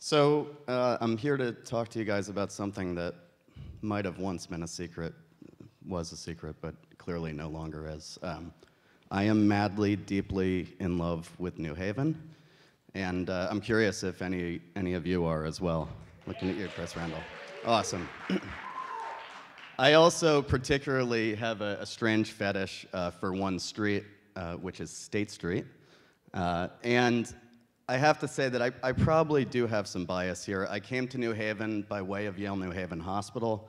So I'm here to talk to you guys about something that might have once been a secret, was a secret, but clearly no longer is. I am madly, deeply in love with New Haven, and I'm curious if any of you are as well. Looking at you, Chris Randall. Awesome. I also particularly have a strange fetish for one street, which is State Street, and I have to say that I probably do have some bias here. I came to New Haven by way of Yale New Haven Hospital,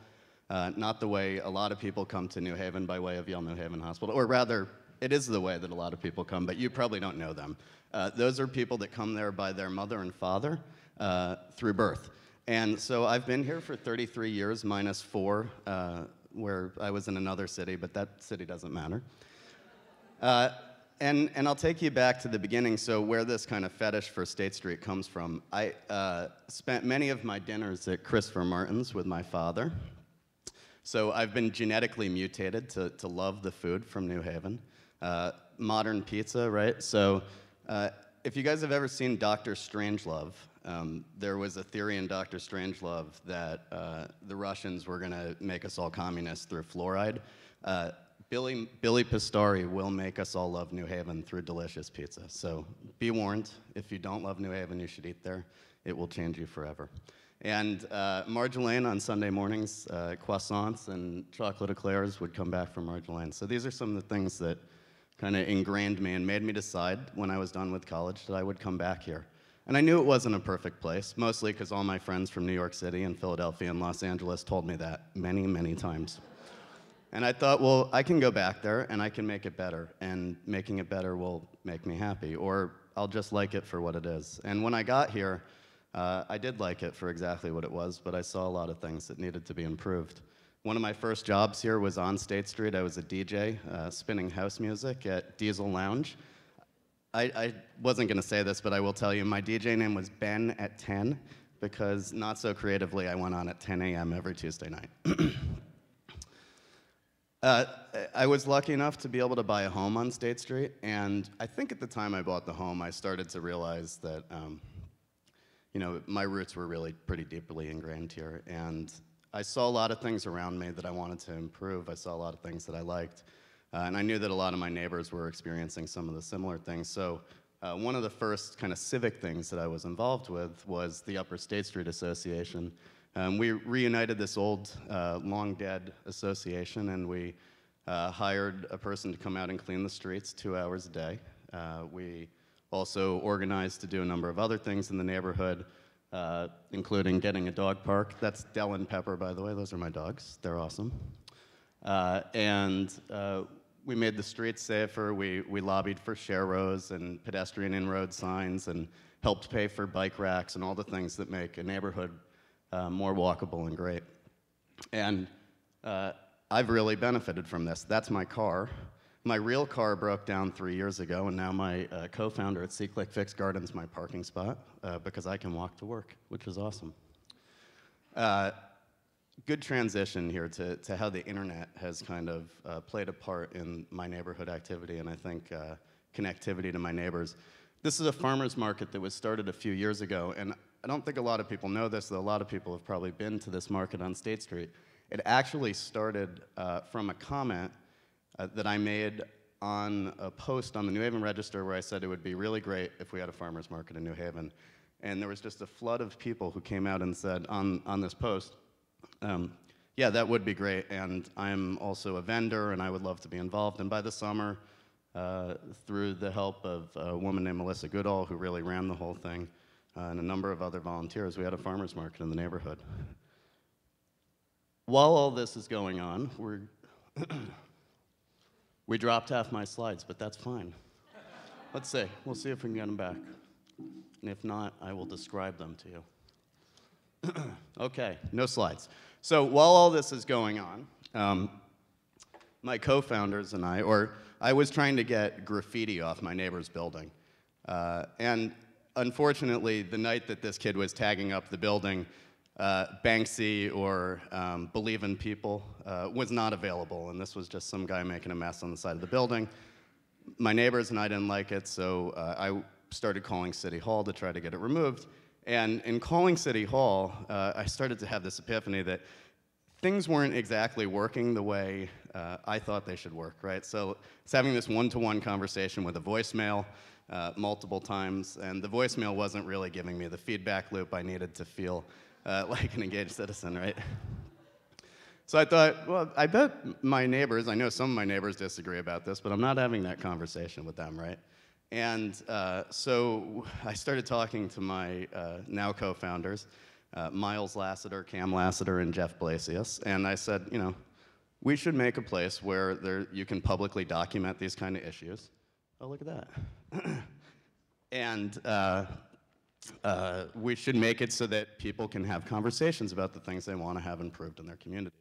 not the way a lot of people come to New Haven by way of Yale New Haven Hospital, or rather, it is the way that a lot of people come, but you probably don't know them. Those are people that come there by their mother and father through birth. And so I've been here for 33 years, minus 4, where I was in another city, but that city doesn't matter. And I'll take you back to the beginning, so where this kind of fetish for State Street comes from. I spent many of my dinners at Christopher Martin's with my father. So I've been genetically mutated to love the food from New Haven. Modern pizza, right? So if you guys have ever seen Dr. Strangelove, there was a theory in Dr. Strangelove that the Russians were going to make us all communists through fluoride. Billy Pistori will make us all love New Haven through delicious pizza. So be warned, if you don't love New Haven, you should eat there. It will change you forever. And Marjolaine on Sunday mornings, croissants and chocolate eclairs would come back from Marjolaine. So these are some of the things that kind of ingrained me and made me decide when I was done with college that I would come back here. And I knew it wasn't a perfect place, mostly because all my friends from New York City and Philadelphia and Los Angeles told me that many, many times. And I thought, well, I can go back there and I can make it better, and making it better will make me happy, or I'll just like it for what it is. And when I got here, I did like it for exactly what it was, but I saw a lot of things that needed to be improved. One of my first jobs here was on State Street. I was a DJ, spinning house music at Diesel Lounge. I wasn't going to say this, but I will tell you, my DJ name was Ben at 10, because not so creatively, I went on at 10 a.m. every Tuesday night. I was lucky enough to be able to buy a home on State Street, and I think at the time I bought the home, I started to realize that my roots were really pretty deeply ingrained here, and I saw a lot of things around me that I wanted to improve. I saw a lot of things that I liked, and I knew that a lot of my neighbors were experiencing some of the similar things. So one of the first kind of civic things that I was involved with was the Upper State Street Association. We reunited this old, long-dead association, and we hired a person to come out and clean the streets 2 hours a day. We also organized to do a number of other things in the neighborhood, including getting a dog park. That's Dell and Pepper, by the way. Those are my dogs. They're awesome. We made the streets safer. We lobbied for share rows and pedestrian in-road signs and helped pay for bike racks and all the things that make a neighborhood more walkable and great. And I've really benefited from this. That's my car. My real car broke down 3 years ago, and now my co-founder at SeeClickFix gardens my parking spot because I can walk to work, which is awesome. Good transition here to how the internet has kind of played a part in my neighborhood activity, and I think connectivity to my neighbors. This is a farmer's market that was started a few years ago, and I don't think a lot of people know this, though a lot of people have probably been to this market on State Street. It actually started from a comment that I made on a post on the New Haven Register where I said it would be really great if we had a farmer's market in New Haven. And there was just a flood of people who came out and said on this post, yeah, that would be great, and I'm also a vendor and I would love to be involved. And by the summer, through the help of a woman named Melissa Goodall, who really ran the whole thing, and a number of other volunteers, we had a farmer's market in the neighborhood. While all this is going on, we dropped half my slides, but that's fine. Let's see. We'll see if we can get them back. And if not, I will describe them to you. Okay, no slides. So while all this is going on, my co-founders and I was trying to get graffiti off my neighbor's building. And unfortunately, the night that this kid was tagging up the building, Banksy or Believe in People was not available, and this was just some guy making a mess on the side of the building. My neighbors and I didn't like it, so I started calling City Hall to try to get it removed, And in calling City Hall, I started to have this epiphany that things weren't exactly working the way I thought they should work, right? So it's having this one-to-one conversation with a voicemail multiple times, and the voicemail wasn't really giving me the feedback loop I needed to feel like an engaged citizen, right? So I thought, well, I bet my neighbors, I know some of my neighbors disagree about this, but I'm not having that conversation with them, right? And so I started talking to my now co-founders, Miles Lasater, Cam Lasater, and Jeff Blasius, and I said, you know, we should make a place where you can publicly document these kind of issues. Oh, look at that. And we should make it so that people can have conversations about the things they want to have improved in their communities.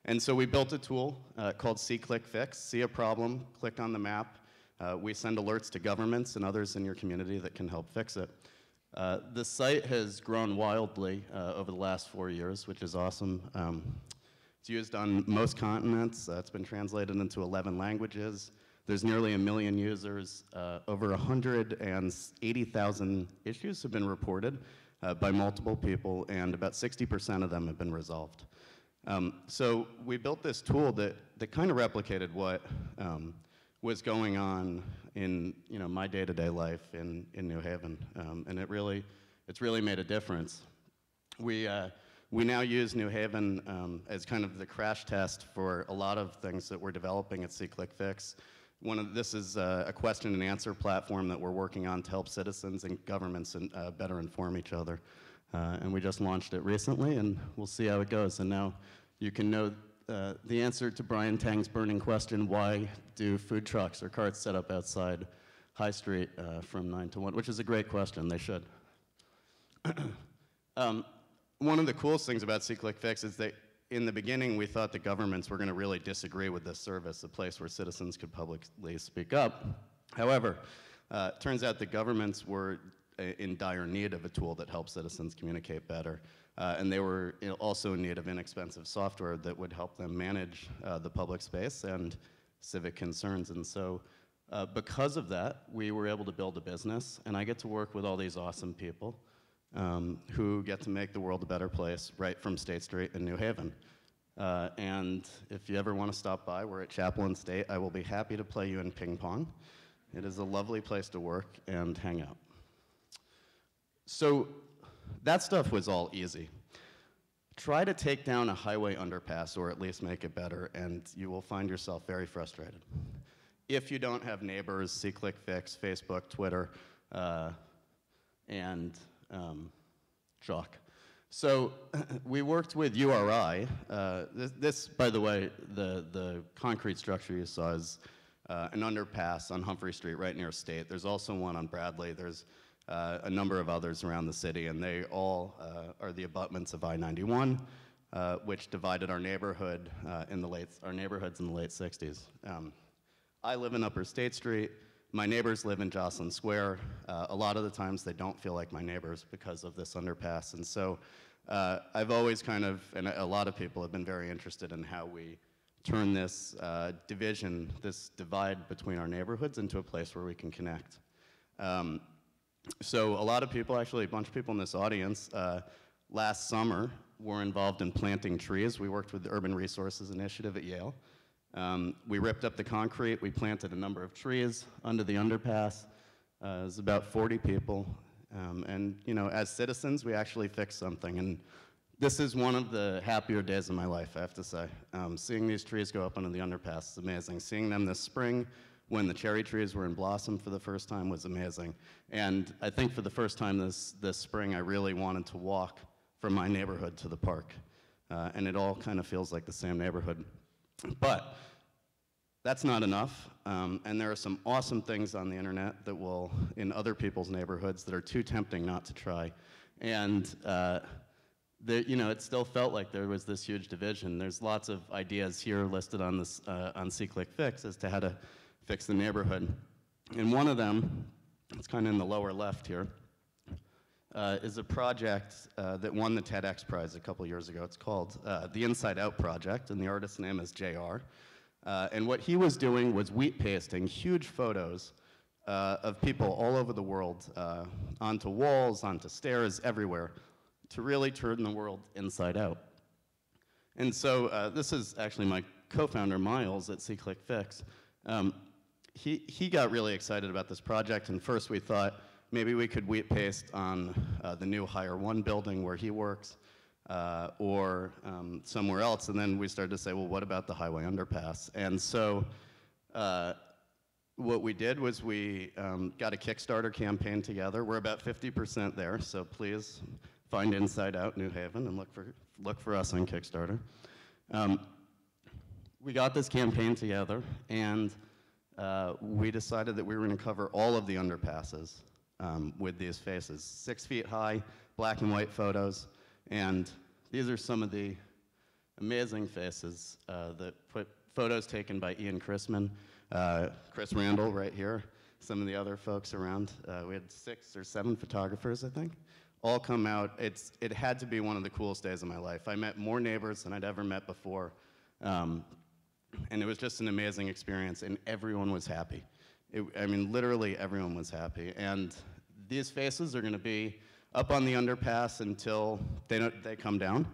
And so we built a tool called SeeClickFix. See a problem, click on the map. We send alerts to governments and others in your community that can help fix it. The site has grown wildly over the last 4 years, which is awesome. It's used on most continents. It's been translated into 11 languages. There's nearly 1 million users. Over 180,000 issues have been reported by multiple people, and about 60% of them have been resolved. So we built this tool that kind of replicated what was going on in my day-to-day life in New Haven, and it's really made a difference. We now use New Haven as kind of the crash test for a lot of things that we're developing at SeeClickFix. This is a question and answer platform that we're working on to help citizens and governments better inform each other. And we just launched it recently, and we'll see how it goes. And now you can know the answer to Brian Tang's burning question, why do food trucks or carts set up outside High Street from 9 to 1, which is a great question, they should. One of the coolest things about SeeClickFix is that in the beginning we thought the governments were going to really disagree with this service, a place where citizens could publicly speak up. However, it turns out the governments were in dire need of a tool that helps citizens communicate better. And they were also in need of inexpensive software that would help them manage the public space and civic concerns. And so because of that, we were able to build a business, and I get to work with all these awesome people who get to make the world a better place right from State Street in New Haven. And if you ever want to stop by, we're at Chapel and State. I will be happy to play you in ping pong. It is a lovely place to work and hang out. So that stuff was all easy. Try to take down a highway underpass, or at least make it better, and you will find yourself very frustrated. If you don't have neighbors, SeeClickFix, Facebook, Twitter, and Chalk. So we worked with URI. This, by the way, the concrete structure you saw is an underpass on Humphrey Street right near State. There's also one on Bradley. There's a number of others around the city, and they all are the abutments of I-91, which divided our neighborhood our neighborhoods in the late 60s. I live in Upper State Street. My neighbors live in Jocelyn Square. A lot of the times they don't feel like my neighbors because of this underpass, and so I've always and a lot of people have been very interested in how we turn this this divide between our neighborhoods into a place where we can connect. So a lot of people, actually a bunch of people in this audience, last summer were involved in planting trees. We worked with the Urban Resources Initiative at Yale. We ripped up the concrete. We planted a number of trees under the underpass. It was about 40 people. And as citizens, we actually fixed something. And this is one of the happier days of my life, I have to say. Seeing these trees go up under the underpass is amazing. Seeing them this spring, when the cherry trees were in blossom for the first time, was amazing. And I think for the first time this spring, I really wanted to walk from my neighborhood to the park. And it all kind of feels like the same neighborhood. But that's not enough. And there are some awesome things on the internet that in other people's neighborhoods that are too tempting not to try. And it still felt like there was this huge division. There's lots of ideas here listed on on SeeClickFix as to how to fix the neighborhood. And one of them, it's kind of in the lower left here, is a project that won the TEDx prize a couple years ago. It's called the Inside Out Project, and the artist's name is JR. And what he was doing was wheat pasting huge photos of people all over the world, onto walls, onto stairs, everywhere, to really turn the world inside out. And so this is actually my co-founder, Miles, at SeeClickFix. He got really excited about this project, and first we thought maybe we could wheat paste on the new Hire 1 building where he works, or somewhere else, and then we started to say, well, what about the highway underpass? And so what we did was we got a Kickstarter campaign together. We're about 50% there, so please find Inside Out New Haven and look for us on Kickstarter. We got this campaign together, and we decided that we were going to cover all of the underpasses with these faces. 6 feet high, black and white photos, and these are some of the amazing faces that put photos taken by Ian Chrisman, Chris Randall right here, some of the other folks around. We had 6 or 7 photographers, I think, all come out. It had to be one of the coolest days of my life. I met more neighbors than I'd ever met before, and it was just an amazing experience, and everyone was happy. I mean, literally everyone was happy, and these faces are going to be up on the underpass until they come down.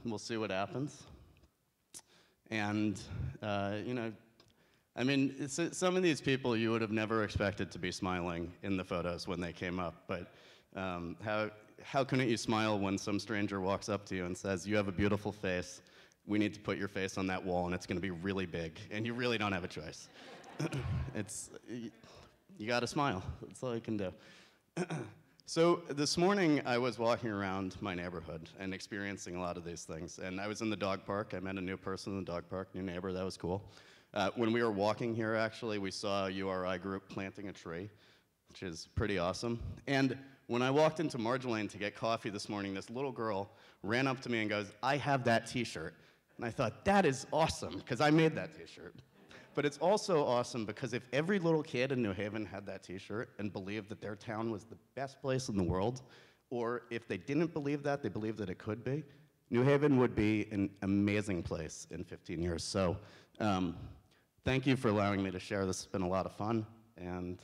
We'll see what happens. And, you know, I mean, some of these people you would have never expected to be smiling in the photos when they came up, but how couldn't you smile when some stranger walks up to you and says, you have a beautiful face, we need to put your face on that wall and it's going to be really big, and you really don't have a choice. You got to smile, that's all you can do. So this morning I was walking around my neighborhood and experiencing a lot of these things, and I was in the dog park. I met a new person in the dog park, new neighbor, that was cool. When we were walking here, actually, we saw a URI group planting a tree, which is pretty awesome. And when I walked into Marge Lane to get coffee this morning, this little girl ran up to me and goes, I have that t-shirt. And I thought, that is awesome, because I made that t-shirt. But it's also awesome because if every little kid in New Haven had that t-shirt and believed that their town was the best place in the world, or if they didn't believe that, they believed that it could be, New Haven would be an amazing place in 15 years. So thank you for allowing me to share. This has been a lot of fun, and